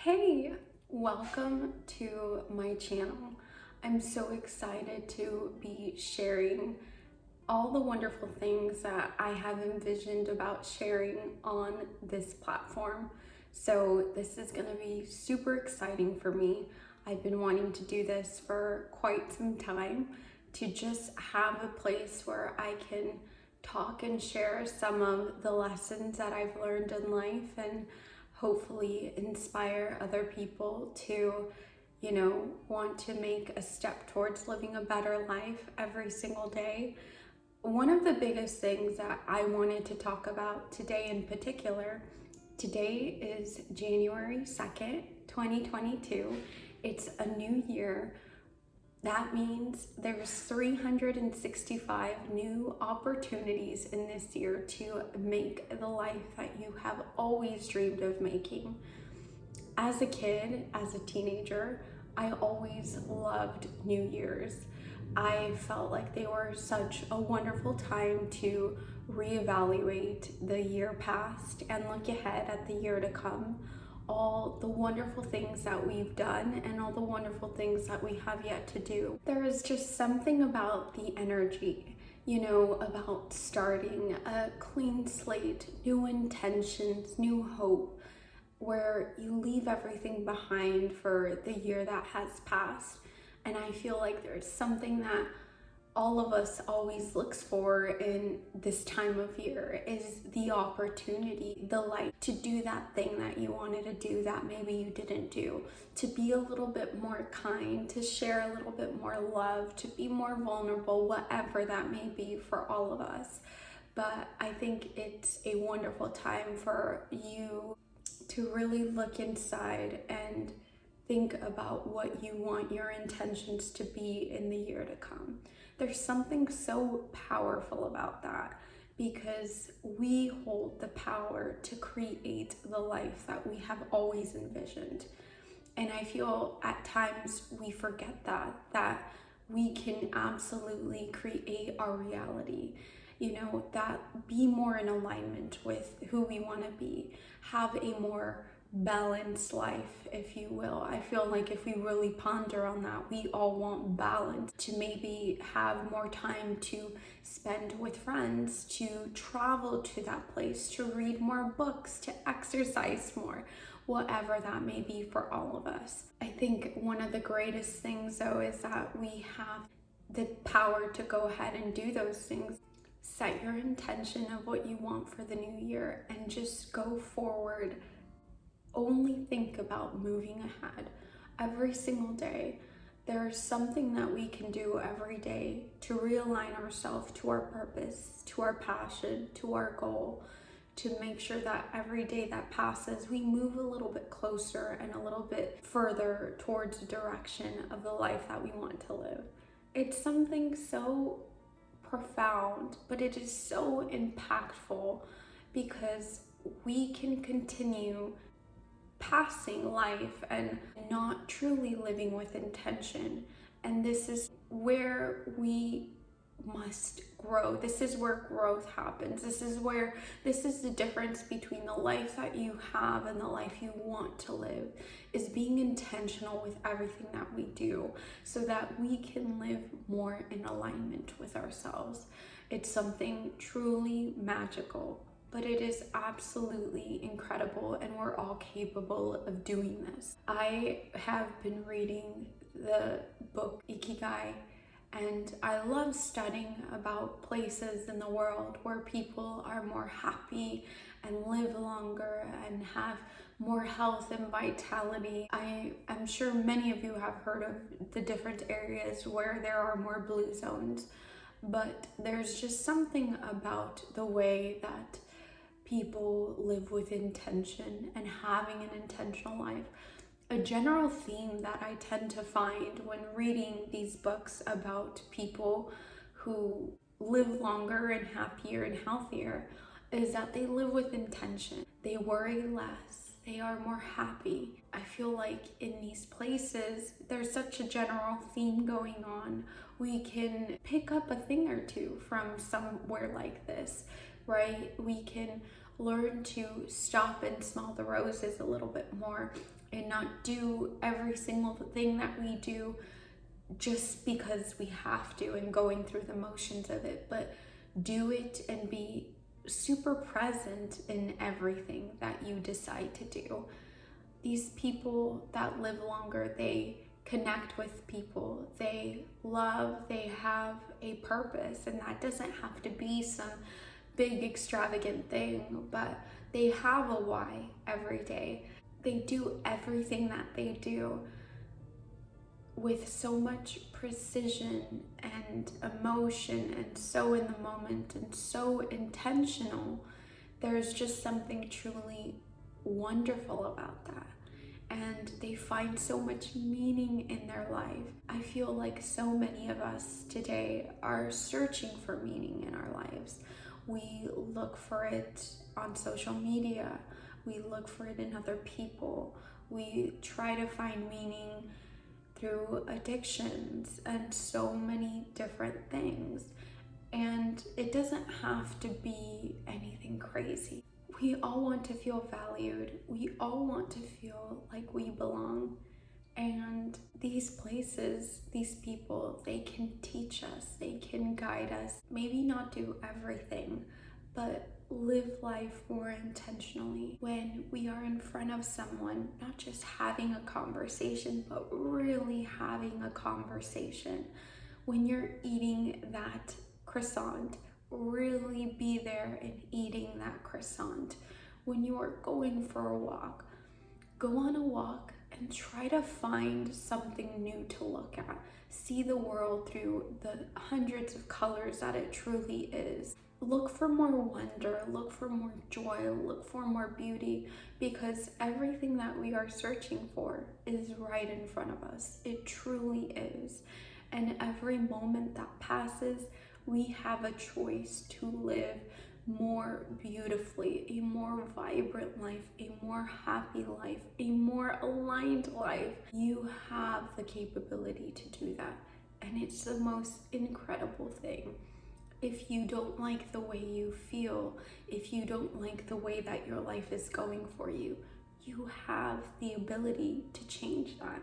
Hey, welcome to my channel. I'm so excited to be sharing all the wonderful things that I have envisioned about sharing on this platform. So this is going to be super exciting for me. I've been wanting to do this for quite some time, to just have a place where I can talk and share some of the lessons that I've learned in life and hopefully inspire other people to, want to make a step towards living a better life every single day. One of the biggest things that I wanted to talk about today in particular, today is January 2nd, 2022. It's a new year. That means there's 365 new opportunities in this year to make the life that you have always dreamed of making. As a kid, as a teenager, I always loved New Year's. I felt like they were such a wonderful time to reevaluate the year past and look ahead at the year to come. All the wonderful things that we've done and all the wonderful things that we have yet to do. There is just something about the energy, about starting a clean slate, new intentions, new hope, where you leave everything behind for the year that has passed. And I feel like there's something that all of us always looks for in this time of year, is the opportunity, the light to do that thing that you wanted to do that maybe you didn't do, to be a little bit more kind, to share a little bit more love, to be more vulnerable, whatever that may be for all of us. But I think it's a wonderful time for you to really look inside and think about what you want your intentions to be in the year to come. There's something so powerful about that, because we hold the power to create the life that we have always envisioned. And I feel at times we forget that we can absolutely create our reality. That be more in alignment with who we want to be, have a more balanced life, if you will. I feel like if we really ponder on that, we all want balance, to maybe have more time to spend with friends, to travel to that place, to read more books, to exercise more, whatever that may be for all of us. I think one of the greatest things though is that we have the power to go ahead and do those things. Set your intention of what you want for the new year and just go forward. Only think about moving ahead every single day. There's something that we can do every day to realign ourselves to our purpose, to our passion, to our goal, to make sure that every day that passes, we move a little bit closer and a little bit further towards the direction of the life that we want to live. It's something so profound, but it is so impactful, because we can continue passing life and not truly living with intention. And this is where we must grow. This is where growth happens. This is the difference between the life that you have and the life you want to live, is being intentional with everything that we do so that we can live more in alignment with ourselves. It's something truly magical, but it is absolutely incredible, and we're all capable of doing this. I have been reading the book Ikigai, and I love studying about places in the world where people are more happy and live longer and have more health and vitality. I'm sure many of you have heard of the different areas where there are more blue zones, but there's just something about the way that people live with intention and having an intentional life. A general theme that I tend to find when reading these books about people who live longer and happier and healthier is that they live with intention. They worry less. They are more happy. I feel like in these places, there's such a general theme going on. We can pick up a thing or two from somewhere like this, right? We can learn to stop and smell the roses a little bit more and and not do every single thing that we do just because we have to and going through the motions of it, but do it and be super present in everything that you decide to do. These people that live longer, they connect with people, they love, they have a purpose, and that doesn't have to be some big extravagant thing, but they have a why every day. They do everything that they do with so much precision and emotion and so in the moment and so intentional. There's just something truly wonderful about that. And they find so much meaning in their life. I feel like so many of us today are searching for meaning in our lives. We look for it on social media. We look for it in other people. We try to find meaning through addictions and so many different things. And it doesn't have to be anything crazy. We all want to feel valued. We all want to feel like we belong. And these places, these people, they can teach us, they can guide us. Maybe not do everything, but live life more intentionally. When we are in front of someone, not just having a conversation, but really having a conversation. When you're eating that croissant, really be there and eating that croissant. When you are going for a walk, go on a walk and try to find something new to look at. See the world through the hundreds of colors that it truly is. Look for more wonder, look for more joy, look for more beauty, because everything that we are searching for is right in front of us. It truly is. And every moment that passes, we have a choice to live more beautifully, a more vibrant life, a more happy life, a more aligned life. You have the capability to do that, and it's the most incredible thing. If you don't like the way you feel, if you don't like the way that your life is going for you, you have the ability to change that.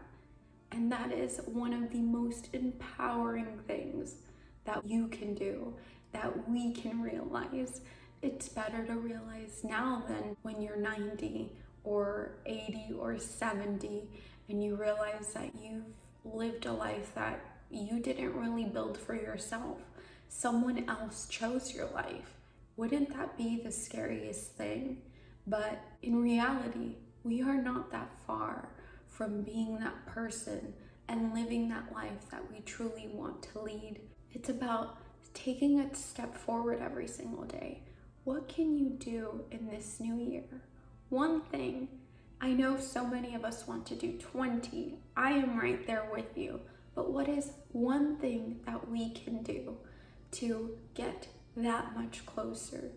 And that is one of the most empowering things that you can do, that we can realize. It's better to realize now than when you're 90 or 80 or 70 and you realize that you've lived a life that you didn't really build for yourself. Someone else chose your life. Wouldn't that be the scariest thing? But in reality, we are not that far from being that person and living that life that we truly want to lead. It's about taking a step forward every single day. What can you do in this new year? One thing. I know so many of us want to do 20. I am right there with you. But what is one thing that we can do to get that much closer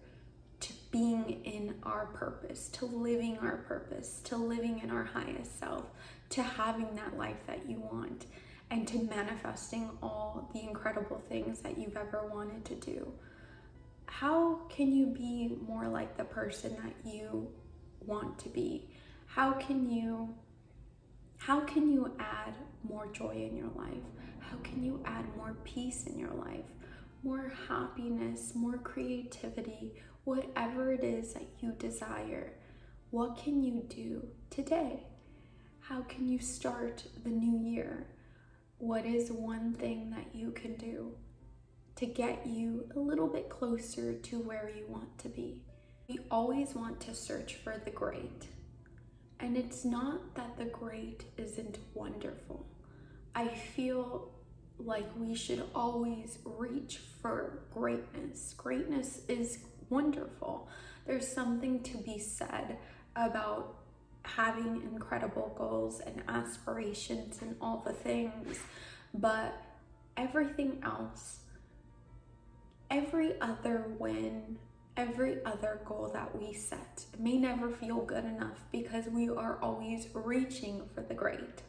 to being in our purpose, to living our purpose, to living in our highest self, to having that life that you want, and to manifesting all the incredible things that you've ever wanted to do? How can you be more like the person that you want to be? How can you add more joy in your life? How can you add more peace in your life? More happiness, more creativity, whatever it is that you desire. What can you do today? How can you start the new year? What is one thing that you can do to get you a little bit closer to where you want to be? We always want to search for the great. And it's not that the great isn't wonderful. I feel like we should always reach for greatness. Greatness is wonderful. There's something to be said about having incredible goals and aspirations and all the things, but everything else, every other win, every other goal that we set may never feel good enough because we are always reaching for the great,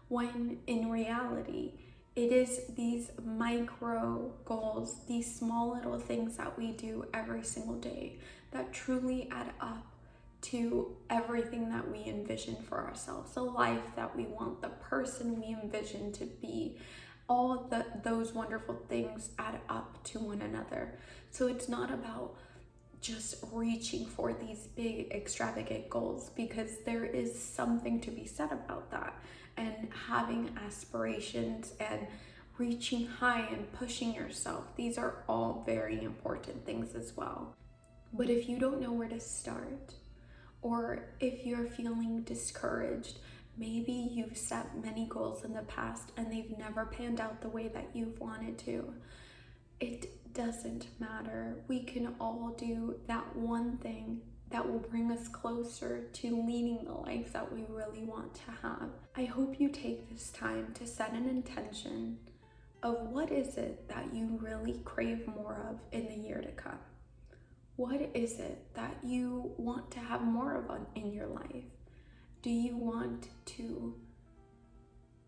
when in reality, it is these micro goals, these small little things that we do every single day that truly add up to everything that we envision for ourselves, the life that we want, the person we envision to be. All those wonderful things add up to one another. So it's not about just reaching for these big extravagant goals, because there is something to be said about that, and having aspirations and reaching high and pushing yourself. These are all very important things as well. But if you don't know where to start, or if you're feeling discouraged, maybe you've set many goals in the past and they've never panned out the way that you've wanted to. It doesn't matter. We can all do that one thing that will bring us closer to leading the life that we really want to have. I hope you take this time to set an intention of what is it that you really crave more of in the year to come. What is it that you want to have more of in your life? Do you want to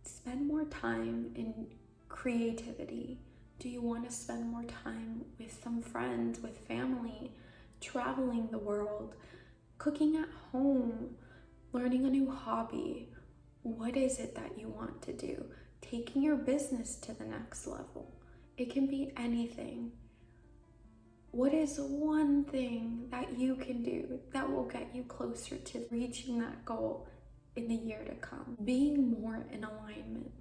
spend more time in creativity? Do you want to spend more time with some friends, with family, traveling the world, cooking at home, learning a new hobby? What is it that you want to do? Taking your business to the next level. It can be anything. What is one thing that you can do that will get you closer to reaching that goal in the year to come? Being more in alignment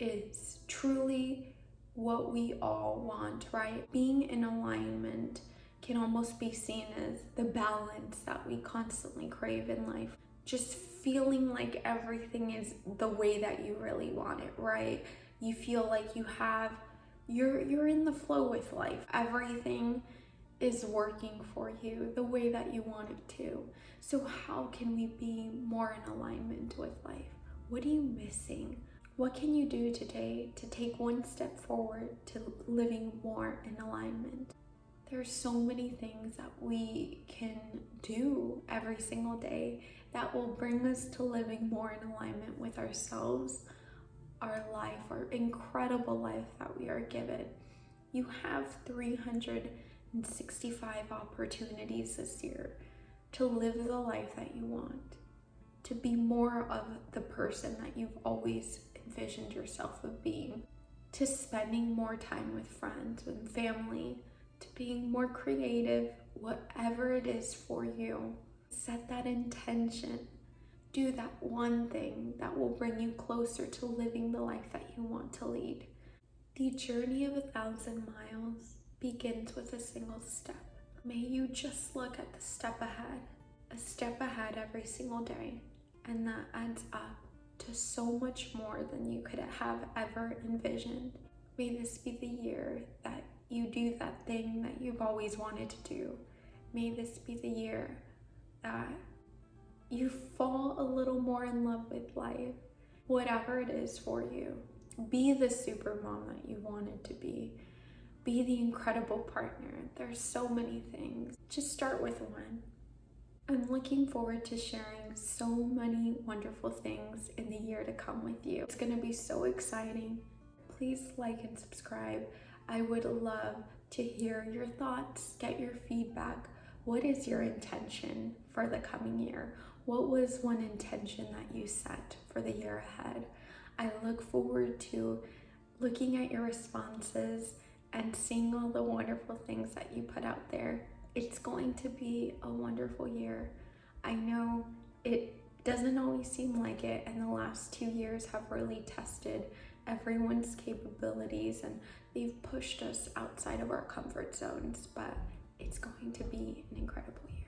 is truly what we all want, right? Being in alignment can almost be seen as the balance that we constantly crave in life. Just feeling like everything is the way that you really want it, right? You feel like you're in the flow with life. Everything is working for you the way that you want it to. So how can we be more in alignment with life? What are you missing? What can you do today to take one step forward to living more in alignment? There's so many things that we can do every single day that will bring us to living more in alignment with ourselves, our life, our incredible life that we are given. You have 365 opportunities this year to live the life that you want, to be more of the person that you've always envisioned yourself of being, to spending more time with friends and family, to being more creative, whatever it is for you. Set that intention. Do that one thing that will bring you closer to living the life that you want to lead. The journey of 1,000 miles begins with a single step. May you just look at the step ahead, a step ahead every single day, and that adds up to so much more than you could have ever envisioned. May this be the year that you do that thing that you've always wanted to do. May this be the year that you fall a little more in love with life, whatever it is for you. Be the super mom that you wanted to be. Be the incredible partner. There's so many things. Just start with one. I'm looking forward to sharing so many wonderful things in the year to come with you. It's gonna be so exciting. Please like and subscribe. I would love to hear your thoughts, get your feedback. What is your intention for the coming year? What was one intention that you set for the year ahead? I look forward to looking at your responses and seeing all the wonderful things that you put out there. It's going to be a wonderful year. I know it doesn't always seem like it, and the last 2 years have really tested everyone's capabilities, and they've pushed us outside of our comfort zones, but it's going to be an incredible year.